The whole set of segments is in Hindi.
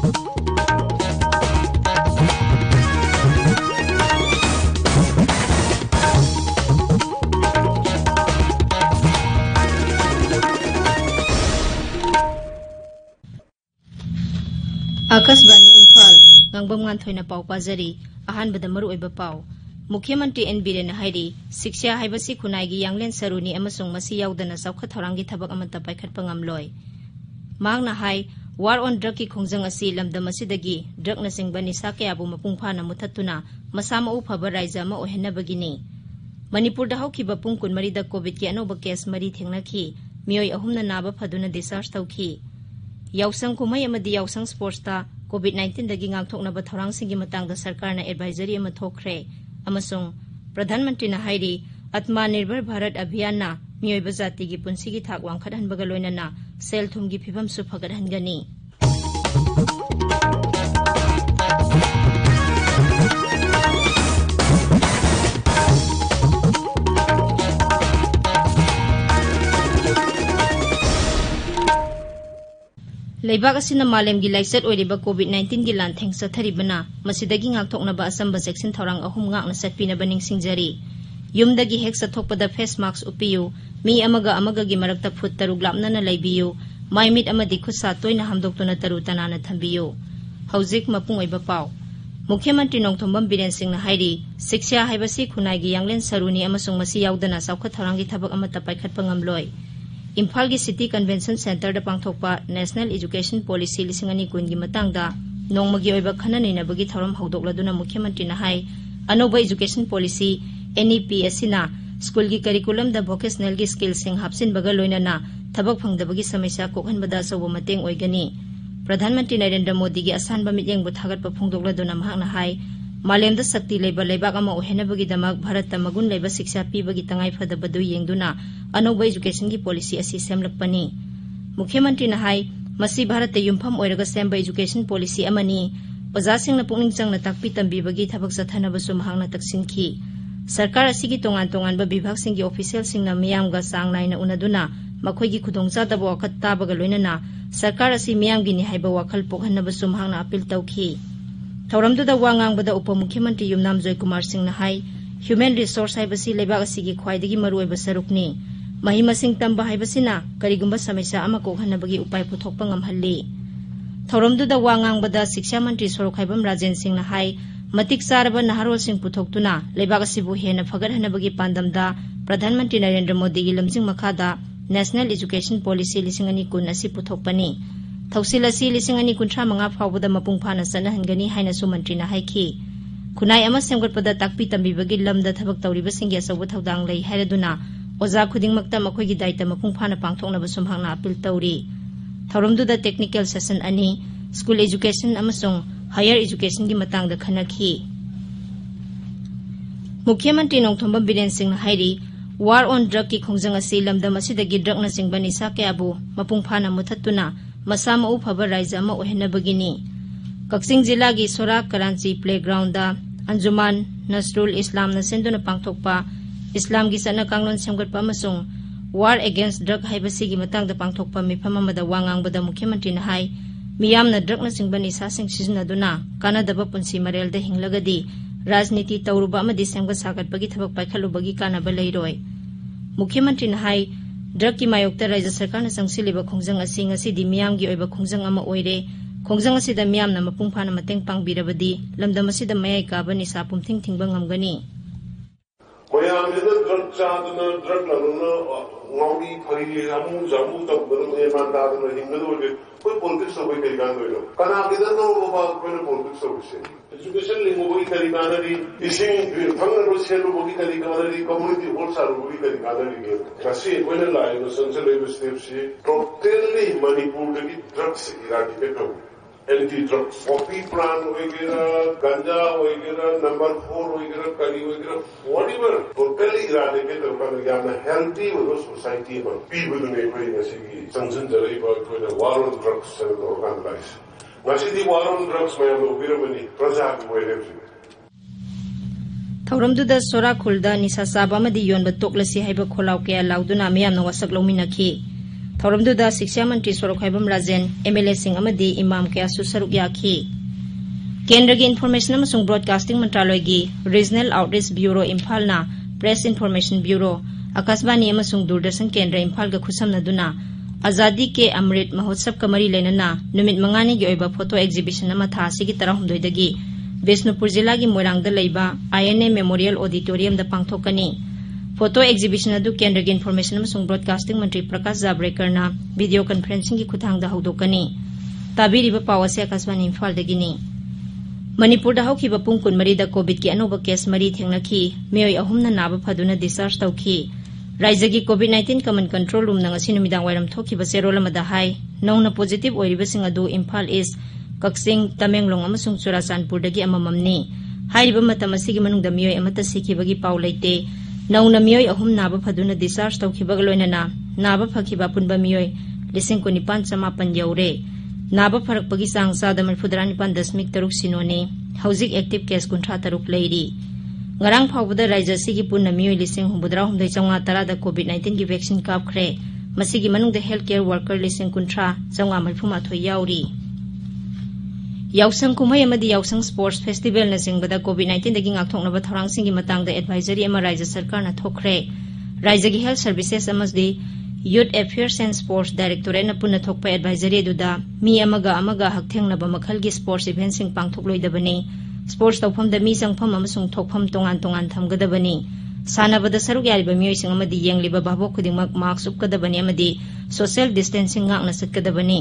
आकाशवाणी इम्फाल Ngangbam Nganthoi पाव पाजरी अहानबद मरुओइबा पाव मुख्यमंत्री एन बीरेन हाइरी शिक्षा हाइबसी खुनाइगी यांगलेन सरुनी अमसुंग मसी याउदना चौखत थौरांगी थबक अमता पाइखटपा ngamloi मांगना हाइ वार ऑन ड्रग की खोंजंग असि लमदम असिदगी ड्रग न सिंगबा निसा कयाबु मपुंग फाना मुथत्तुना मसामा उ फबा राइजा अमा ओहेनबगिनी मणिपुर दा हौखिबा पुंग 12 दा कोविड की अनोबा केस मरी थेंगनाखी मियोय अहुमना नाबा फदुना डिस्चार्ज तौखी याउसंग कुमै अमदि याउसंग स्पोर्ट्स ता कोविड-19 दगी ngang थौरांग सिंगी मतंगदा सरकारना एडवाइजरी अमा थोखरे अमसुंग प्रधानमंत्री ना हाइरी आत्मनिर्भर भारत अभियान ना मियोइबा जाति की पुंसी की थाक वांखटहनबगा लोइनना सेल थुमगी फिबम सु फगटहनगनी लेबाग असिना मालेमगी लाइसत ओइरिबा कोविड-19 गी लांथेंग सथरिबना मसिदगी ngaktoknaba asamba section thorang ahum ngakna satpinaba ningsingjari yumdagi hek sathokpada face mask upiyu mi amaga gi marakta phut taruk lapnana laibiyu maimit amadi khusa toina hamdoktuna taru tanana thambiyu hauzik mapung oiba paw मुख्यमंत्री नोंगथोंबम बीरेन सिंह ना हाइरी शिक्षा हाइबसी खुनाइगी यांगलेन सरुनी अमसुंग मसी याउदना चौखत थौरांगी थबक अमता पाइखटपा ngamloi इम्फाल की सिटी कन्वेंशन सेंटर दा पांगथोकपा नेशनल एजुकेशन पॉलिसी 2020 की मतंगदा नोंगमगी ओइबा खननैनबगी थौरम हौदोकलदुना मुख्यमंत्री ना हाइ अनोबा एजुकेशन पॉलिसी एनईपी असिना स्कूल की करिकुलम दा वोकेशनल की स्किल सिंग हापसिनबगा लोइनना थबक फंगदबगी समस्या कोखनबदा सौब मतेंग ओइगनी प्रधानमंत्री नरेंद्र मोदी की असानबा मित्येंगबु थागतपा फोंदोकलदुना महाकना हाइ मालेमदा शक्ति लेबा लेबाक अमा ओहेनबगी दमक भारत मगुन लेबा शिक्षा पीबगी तंगाई फदबदु येंगदुना अनोबा एजुकेशन की पॉलिसी असी सेमलकपनी मुख्यमंत्री ना हाइ मसी भारत युमफम ओइरगा सेमबा एजुकेशन पॉलिसी अमनी ओजासिंगना पुकनिंग चंगना ताकपी तंबीबगी थबक सथनबसु महाकना तकसिनखी सरकार असिगी तोंगान तोंगानबा विभाग सिंगी ऑफिशियल सिंगना मियामगा सांग नाइना उनदुना मखोइगी खुदोंचादबा वखत ताबगा लोइनना सरकार असि मियामगी नि हाइबा वखल पोखनबसु महाकना अपील तौखी थौरमदुदा वा ngangbada उप मुख्यमंत्री युमनाम जय कुमार सिंह ना हाइ ह्यूमन रिसोर्स हाइबसी लेबाग असिगी ख्वाइदगी मरुओइबा सरुकनी मही मसिंग तंबा हाइबसिना करिगुंबा समस्या अमा कोखनबगी उपाय पुथोकपा ngamhalli थौरमदुदा वा ngangbada शिक्षा मंत्री सोरक हाइबम राजेन सिंह ना हाइ मतिक चारबा नहारोल सिंह पुथोकतुना लेबाग असिबु हेना फगरहनबगी पांदमदा प्रधानमंत्री नरेंद्र मोदी की लमजिंग मखादा नेशनल एजुकेशन पॉलिसी 2020 असि पुथोकपनी थौसिल असि 2035 फाउबदा मपुंग फाना सनहनगनी हाइनसु मंत्री ना हाइखी खुनाइ अमा सेमगतपदा ताकपी तंबीबगी लमदा थबक तौरिबसिंगी असौबा थौदांग लई हाइरदुना ओजा खुदिंगमक्ता मखोइगी दायित्व मपुंग फाना पांगथोकनबा सुमहांगना अपील तौरी थौरमदुदा टेक्निकल सेशन अनि स्कूल एजुकेशन अमसुंग हायर एजुकेशन की मतंगदा खनखी मुख्यमंत्री नोंगथोंबम बीरेन सिंह ना हाइरी वार ऑन ड्रग की खोंजंग असि लमदम असिदगी ड्रग न सिंगबा निसा कयाबु मपुंग फाना मुथत्तुना मसामा उ फबा राइजा अमा ओहेनबगिनी कक्सिंग जिला की सोरा करांची प्लेग्राउंड अंजुमान नसरुल इस्लाम न सेंदुना पांगथोकपा इस्लाम की सना कांगलोन सेमगतपा अमसुंग वार अगेंस्ट ड्रग हाइबसिगी मतंगदा पांगथोकपा मिफम अमदा वा ngangbada मुख्यमंत्री ना हाइ मियामना ड्रग न सिंगबा निसा सिंग सिजनदुना कानादबा पुंसी मरेलदा हिंगलगदी राजनीति तौरुबा अमदि सेमगत सागतपगी थबक पाइखलुबगी कानाबा लैरोय मुख्यमंत्री ना हाइ ड्रग की मायोक्ता राज्य सरकार न संगसिलिबा खोंजंग असि ngasi मियामगी ओइबा खोंजंग अमा ओइरे खोंजंग असिदा मियामना मपुंग फाना मतेंग पांगबिरबदी लमदम असिदा मयाइ काबा निसा पुमथिंग थिंगबा ngamgani मयामजना ड्रग चादना ड्रग लरुना ngawbi phari amu jamu tabban e mandadna hingadu कोई पॉलिटिक्स हो कोई तरीका नहीं लो कना किधर तो वो बात कोई पॉलिटिक्स हो से एजुकेशन लिंगो कोई तरीका नहीं इसिंग फंगन रोशेल वो कोई तरीका नहीं कम्युनिटी होल सारो कोई तरीका नहीं kasi कोई ने लाइन संचल लेवल स्टेप से टोटली मणिपुर की ड्रग्स इराडिकेट हो एंटी ड्रग्स कॉफी प्लान वगैरह गांजा वगैरह नंबर 4 वगैरह करी वगैरह व्हाटएवर टोटली इराडिकेट हो कर याना हेल्दी वो सोसाइटी में पीपल ने कोई ऐसी की संजन जरी पर कोई वार ऑन ड्रग्स से organize ngasi war on drugs में हम उबिरबनी प्रजा की वैलेब्स थौरमदुदा सोरा खुलदा निसा साबा मदि योनबा तोकलसी हाइबा खोलाव कया लाउदुना मियामना वसक लौमिनखी थौरमदुदा शिक्षा मंत्री सोरखाइबम राजेन MLA सिंह अमदी इमाम कयासु सरुक याखी केंद्र की इन्फॉर्मेशन अमसुंग ब्रॉडकास्टिंग मंत्रालय की रीजनल आउटरीच ब्यूरो इम्फाल ना प्रेस इन्फॉर्मेशन ब्यूरो आकाशवाणी अमसुंग दूरदर्शन केंद्र इम्फाल का खुसमनदुना आजादी के अमृत महोत्सव का मरी लेनना नुमित मंगानी की ओइबा फोटो एग्जिबिशन अमा था सिगी तरहुमदोइदगी बिष्णुपुर जिला की मोइरांगदा लैबा INA मेमोरियल ऑडिटोरियम दा पांगथोकनी फोटो एग्जिबिशन अदु केंद्र की इन्फॉर्मेशन अमसुंग ब्रॉडकास्टिंग मंत्री प्रकाश जावड़ेकर ना वीडियो कॉन्फ्रेंसिंग की खुथांगदा हौदोकनी ताबीरिबा पावसे आकाशवाणी इम्फाल दगिनी मणिपुर हौखिबा पुंग कुनमरीदा कोविड की अनोबा केस मरी थेंगनखी मेय अहुमना नाबा फदुना डिस्चार्ज तौखी राज्य की कोविड-19 कमन कंट्रोल रूम नंगसी नुमिदांग वाइरम थोखिबा सेरोल अमदा हाई नौना पॉजिटिव ओइरिबसिंग अदु इम्फाल ईस्ट कक्सिंग तमेंगलोंग अमसुंग चुराचांदपुरदगी अमममनी हाइरिबा मतम असिगी मनुंगदा मियोय अमता सिखिबगी पाउ लेते नौना मियोय अहुम नाबा फदुना डिस्चार्ज तौखिबगा लोइनना नाबा फखिबा पुनबा मियोय 19,950 यौरे नाबा फरकपगी चांग चादा 49.3 सिनोने हौजिक एक्टिव केस 53 लेरी ngarang phawbada raija sigi punna miyoi 19,910 da covid-19 gi vaccine kapkhre masigi manungda healthcare worker 19,930 yauri yausang kumai amadi yausang sports festival na singbada covid-19 dagi ngakthokna ba tharang singi matangda advisory ama raija sarkar na thokre raija gi health services amasdi youth affairs and sports directorate na punna thokpa advisory duda mi amaga hakthengna ba makhal gi sports event sing pangthokloidabani sports तौफम द मी संगफम अमसुंग थोकफम तोंगान तोंगान थमगदबनी सानबद सरुक यारिबा मियोइसिंग अमदी येंगलिबा बाबो खुदिंगमक मार्क्स उपकदबनी अमदी सोशल डिस्टेंसिंग गांगना सत्कदबनी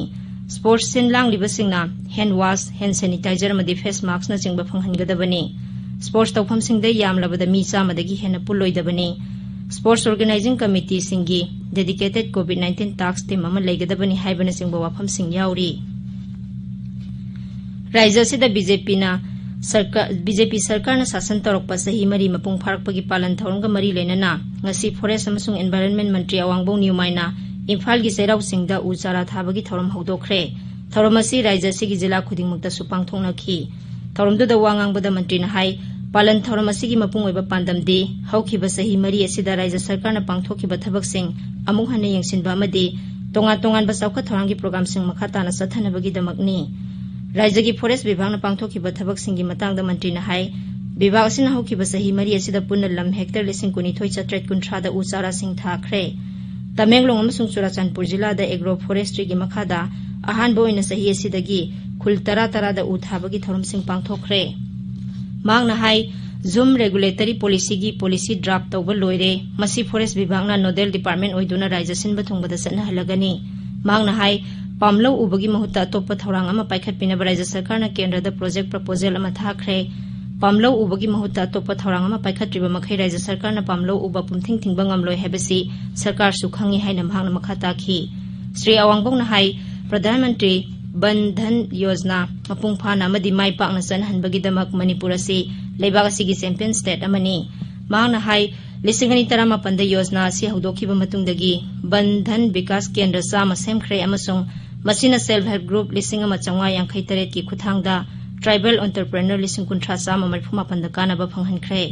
स्पोर्ट्स सिन लांगलिबसिंगना हैंड वॉश हैंड सैनिटाइजर अमदी फेस मास्क ना चिंगबा फंगहनगदबनी स्पोर्ट्स तौफम सिंगदे यामलबद मी चामदगी हेना पुल्लोइदबनी स्पोर्ट्स ऑर्गेनाइजिंग कमिटी सिंगी डेडिकेटेड कोविड-19 टास्क टीम अमा लेगदबनी हाइबना सिंगबा वाफम सिंग याउरी राज्य सिदा बीजेपी सरकार ना शासन तौरप सही मरी मपुंग फारकपगी पालन थौरंग मरी लेनना ngasi forest amasung environment mantri awangbo niumaina imphal gi serau singda u chara thabagi thorom hodokre thoromasi raija sigi jila khudingmukta supang thongnakhi thoromdu da wangang bada mantri na hai palan thoromasi gi mapung oiba pandamdi haukiba sahi mari asida raija sarkar na pangthokiba thabak sing amung hane yengsinba amadi tongan ba chawkha thorangi program sing makhata na sathanabagi damakni राज्य की फॉरेस्ट विभाग ने पांगथोखिबा थबक सिंगी मतंग द मंत्री न हाई विभाग सिना होखिबा सही मरी असिदा पुन्न लम हेक्टर 19,930 उ चारा सिंग थाखरे तमेंगलोंग अमसुंग चुराचांदपुर जिला द एग्रो फॉरेस्ट्री की मखादा अहान बोइना सही असिदगी खुल तरा द उ थाबगी थरम सिंग पांगथोखरे मांग न हाई जूम रेगुलेटरी पॉलिसी ड्राफ्ट तौब लोइरे मसी फॉरेस्ट विभाग ना नोडल डिपार्टमेंट ओइदुना राज्य सिन बथुंगबदा सना हलगनी मांग न हाई पामलो उबगी महत्ता अतोप थौरांग अमा पाइखटपिना राज्य सरकार ना केंद्र द प्रोजेक्ट प्रपोजल अमा थाखरे पामलो उबगी महत्ता अतोप थौरांग अमा पाइखट्रिबा मखै राज्य सरकार ना पामलो उबा पुमथिंग थिंगबा ngamloi हैबसी सरकार सुखंगी हाइना भांगना मखाता की श्री अवांगबोंग ना हाई प्रधानमंत्री वन धन योजना मपुंग फाना मदि माइ पाकना चनहनबगी दमक मणिपुर असि लेबाग असिगी चैंपियन स्टेट अमनी मांगना हाई 2018 योजना असि हौदोखिबा मतुंगदगी वन धन विकास केंद्र चामा सेमख्रे अमसुंग मसीना सेल्फ हेल्प ग्रुप 1953 की खुथांगदा ट्राइबल एंटरप्रेन्योर 19,935 कानबा फंगहनख्रे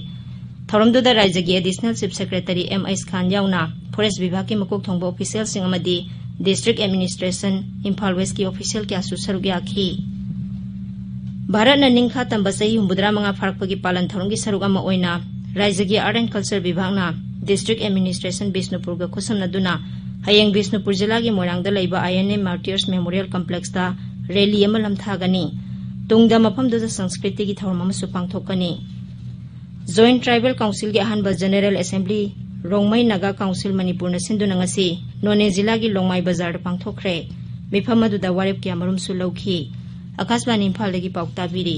थौरमदुदा राज्य की additional chief secretary MS Khan याउना फॉरेस्ट विभाग के मकोक थोंबा ऑफिशियल सिंग अमदी डिस्ट्रिक्ट एडमिनिस्ट्रेशन इम्फाल वेस्ट की ऑफिशियल क्या सुसरुग याखी भारत न निंखा तंबा सही 59 फारकपगी पालन थौरंगी सरुग अमा ओइना राज्य की आर्ट एंड कल्चर विभाग ना डिस्ट्रिक्ट एडमिनिस्ट्रेशन बिष्णुपुर ग खुसमनदुना हयेंग बिष्णुपुर जिला की मोइरांगदा लैबा INA मार्टियर्स मेमोरियल कॉम्प्लेक्स दा रैली अमा लमथागनी तुंगदा मफमदुदा संस्कृति की थौरम अमा सुपांगथोकनी जॉइंट ट्राइबल काउंसिल की अहानबा general assembly Rongmei Naga council Manipur न सिंधुना ngasi नोने जिला की लोंगमाई बाजार पांगथोखरे मिफम अदुदा वारेप की अमरुम सुलौखी आकाशवाणी इम्फाल दगी पाउताबिरी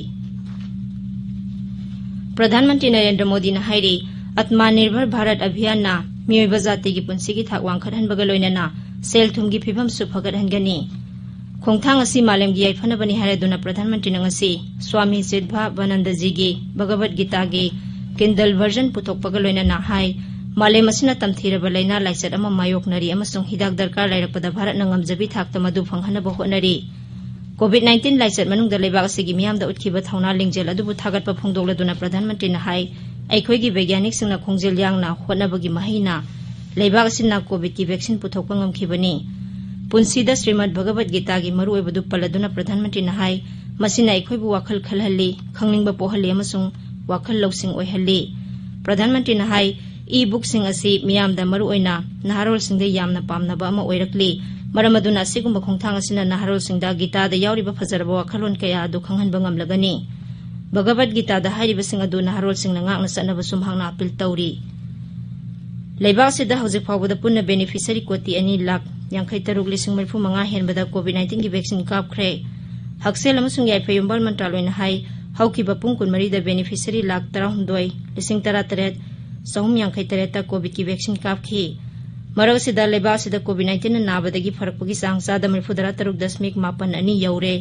प्रधानमंत्री नरेंद्र मोदी न हाइरी आत्मनिर्भर भारत अभियान ना मियोइबा जाति की पुंसी की थाक वांखरहनबगा लोइनना सेल थुमगी फिभम सुफगरहनगनी खोंगथांग असि मालेम गी याइफनबनी हारेदुना प्रधानमंत्री नंगसी स्वामी चिदभावनंद जी की भगवत गीता की किंडल वर्जन पुथोकपगा लोइनना हाई मालेम असिना तमथीरबा लैना लाइचत अमा मायोकनरी अमसुंग हिदाक दरकार लाइरपदा भारत नंगमजबी थाकता मदु फंगहनबा होनरी कोविड-19 लाइचत मनुंगदा लेबाग असिगी मियामदा उठखिबा थौना लिंगजेल अदुबु थागतपा फोंदोकलदुना प्रधानमंत्री न हाई अखोइगी वैज्ञानिक सिंगना खोंजेल यांगना होनबगी महिना लेबाग असिना कोविड की वैक्सीन पुथोकपा ngamkhibani पुंसीदा श्रीमद भगवत गीता की मरुओइबदु पल्लदुना प्रधानमंत्री नाहाई मसिना अखोइबु वाखल खलहल्ली खंगनिंगबा पोहल्ली अमसुंग वाखल लौसिंग ओइहल्ली प्रधानमंत्री नाहाई ई बुकसिंग असि मियामदा मरुओइना नहारोलसिंगदा यामना पामनबा अमा ओइरकली मरम अदुना असिगुम्बा खोंथांग असिना नहारोलसिंगदा गीतादा यावरिबा फजरबा वाखलोन कया अदु खंगहनबा ngamlagani भगवत गीतादा हाइरिबसिंग अदु नहारोलसिंगना ngakna satnaba sumhangna appeal tawri लेबासिदा हौजिक फावबदा पुन्ना बेनिफिशियरी कोटी 2,53,35 हेनबदा कोविड-19 की वैक्सीन कापख्रे हक्सेल अमसुंग याइफयुंबल मंत्रालयना हाई हौकिबा पुंग 19 बेनिफिशियरी 1,19,38,353 कोविड की वैक्सीन कापखी मरगसिदा लेबासिदा कोविड-19 नाबदगी फरकपगी सांग 73.8 यौरे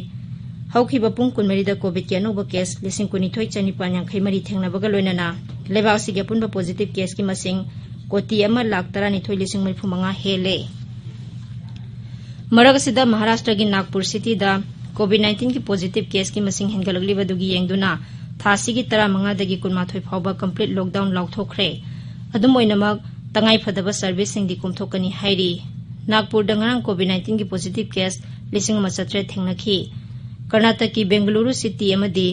हौकिबा पुंग 19 कोविड की अनोबा केस 19,953 थेंगनबगा लोइनना लेबासिगी अपुनबा पॉजिटिव केस की मसिंग कोटी 1,13,35 हेले मरगसिदा महाराष्ट्र की नागपुर सिटी दा कोविड-19 की पॉजिटिव केस की मसिंग हेंगलगलिबदुगी येंगदुना थासी की 15 दगी 12 फावबा कंप्लीट लॉकडाउन लाउथोखरे अदुम ओइनमक तंगाई फदबा सर्विस सिंगदी कुमथोकनी हाइरी नागपुर दंगरंग कोविड-19 की पॉजिटिव केस 1,700 थेंगनखी कर्नाटक की बेंगलुरु सिटी अमदी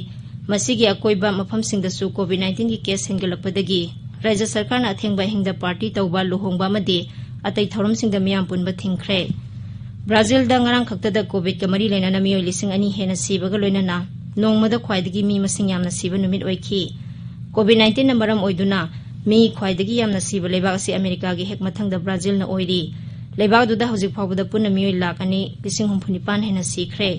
मसिगी अकोइबा मफमसिंगदसु कोविड-19 की केस हेंगलकपदगी राज्य सरकार अथेंगबा हिंगदा पार्टी तौबा लुहोंगबा अमदी अतै थौरमसिंगदा मियाम पुनबा थिंगख्रे ब्राजील दा ngarang खक्तदा कोविड का मरी लेना मियोय 2,000 हेना सीबगा लोइनना नोंगमदा ख्वाइदगी मी मसिंग यामना सीबा नुमित ओइखी कोविड-19 न मरम ओइदुना मी ख्वाइदगी यामना सीबा लेबाग असि अमेरिका की हेक मथंगदा ब्राजील न ओइरी लेबाग दुदा हौजिक फावबदा पुन्ना मियोय 1,59,000 हेना सीख्रे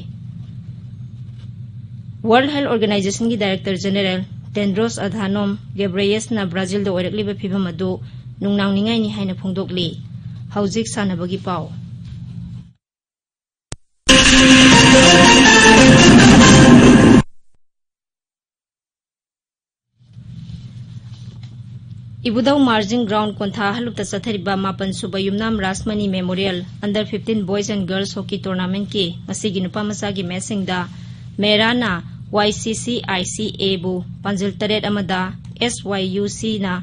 वर्ल्ड हेल्थ ऑर्गेनाइजेशन की डायरेक्टर जनरल टेंड्रोस अधानोम गेब्रेयस न ब्राजील दा ओइरकलिबा फिबम अदु नुंगनांगनिंगाइनि हाइना फोंदोकली हौजिक सानबगी पाव इबुदाउ मार्जिंग ग्राउंड कोंथा हलुक्ता सथरिबा 9 सुबा Yumnam Rasmani memorial under 15 boys and girls hockey tournament की मसिगी नुपा मसागी मैचिंगदा मेराना YCCICA बु पंजल 3 अमदा SYUC ना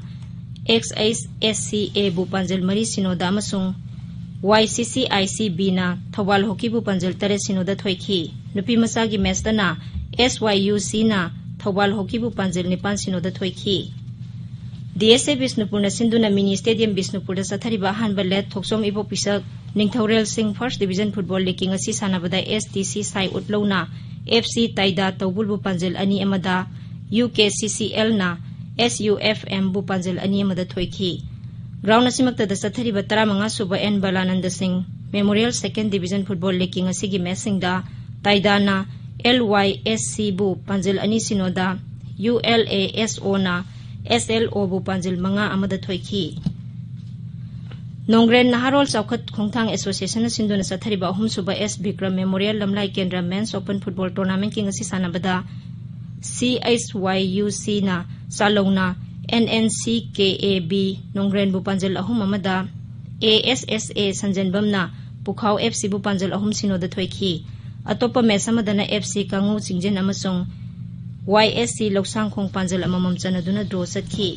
XHSCA बु पंजल मरी सिनोदा अमसुंग YCCICB ना थौबाल हॉकी बु पंजल 3 सिनोदा थोइखी नुपी मसागी मैचदना SYUC ना थौबाल हॉकी बु पंजल 9 सिनोदा थोइखी DSA बिष्णुपुर सिंधुना मिनी स्टेडियम बिष्णुपुर सथरिबा हानबा late Thoksom Ibo Pisak Ningthourel Singh first division football league असि सानबदा STC साइ उटलौना FC ताइदा तौबुल बु पंजल 2 अमदा UKCCL ना SUFM बु पंजल 2 अमदा थोइखी ग्राउंड असिमक्तदा सथरिबा 15 सुबा N Balanand Singh memorial second division football league असि मैचिंगदा ताइदाना LYSC बु पंजल 2 सिनोदा ULASO ना SLO बु पंजल 5 अमदा थोइखी नोंग्रेन नहारोल चौखत खोंथांग एसोसिएशन सिंधुना सथरिबा 3 सुबा S विक्रम मेमोरियल लमलाई केंद्र मेंस ओपन फुटबॉल टूर्नामेंट की ngasi सानबदा CHYUC ना सालौना NNCKAB नोंग्रेन बु पंजल 3 अमदा ASSA संजनबम ना पुखाव FC बु पंजल 3 सिनोदा थोइखी अतोपा मैच अमदना FC कांगु चिंजन अमसोंग YSC लौसांगखोंग पंजल अममम चनदुना ड्रॉ सतखी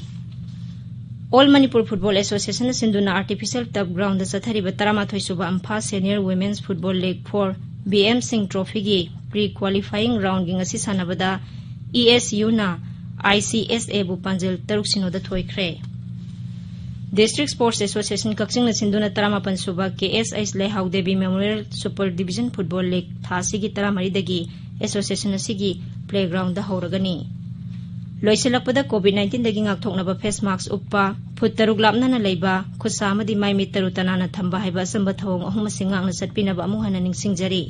ऑल मणिपुर फुटबॉल एसोसिएशन सिंधुना आर्टिफिशियल टफ ग्राउंड सथरिबा 13 सुबा अम्फा senior women's football league 4 BM Singh trophy की प्री क्वालिफाइंग राउंड की ngasi सानबदा ESU ना ICSA बु पंजल 3 सिनोदा थोइख्रे डिस्ट्रिक्ट स्पोर्ट्स एसोसिएशन कक्सिंग सिंधुना 13 सुबा KSH Lehau Devi memorial super division football league थासी की 13 दगी एसोसिएशन असिगी प्लेग्राउंड दा हौरगनी लोइसिलकपदा कोविड-19 दगी ngakthoknaba फेस मास्क उपा फुट 6 लापना लेबा खुसा अमदी माइ मिट 3 तनाना थंबा हाइबा असंबा थवंग अहुम सिंगांगना सटपिनबा अमु हना निंगसिंगजरी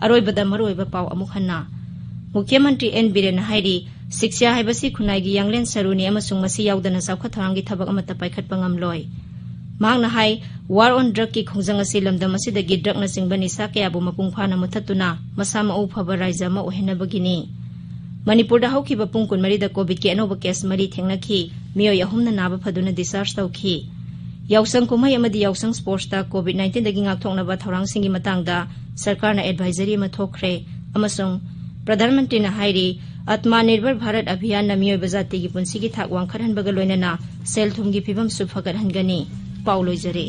अरोइबदा मरोइबा पाव अमु हन्ना मुख्यमंत्री N बीरेन हाइरी शिक्षा हाइबसी खुनाइगी यांगलेन सरुनी अमसुंग मसी यावदना सावखा थरांगी थबक अमता पाइखटपा ngamloi मांगना हाई वार ऑन ड्रग की खोंजंग असि लमदम असिदगी ड्रग न सिंगबा निसा कयाबु मपुंग फाना मुथतुना मसा मउ फबा राइजा मा ओहेनबगिनी मणिपुर हौखिबा पुंग 13 कोविड की अनोबा केस मरी थेंगनखी मियोय अहुमना नाबा फदुना डिस्चार्ज तौखी यावसंग कुमई अमदी यावसंग स्पोर्ट्स दा कोविड-19 दगी ngakthoknaba थौरांगसिंगी मतंगदा सरकारना एडवाइजरी अमा थोखरे अमसुंग प्रधानमंत्री ना हाइरी आत्मनिर्भर भारत अभियान ना मियोय बजाति की पुंसी की थाक वांखरहनबगा लोइनना सेल थुमगी फिबम सुफगरहनगनी पाउ लोइजरे।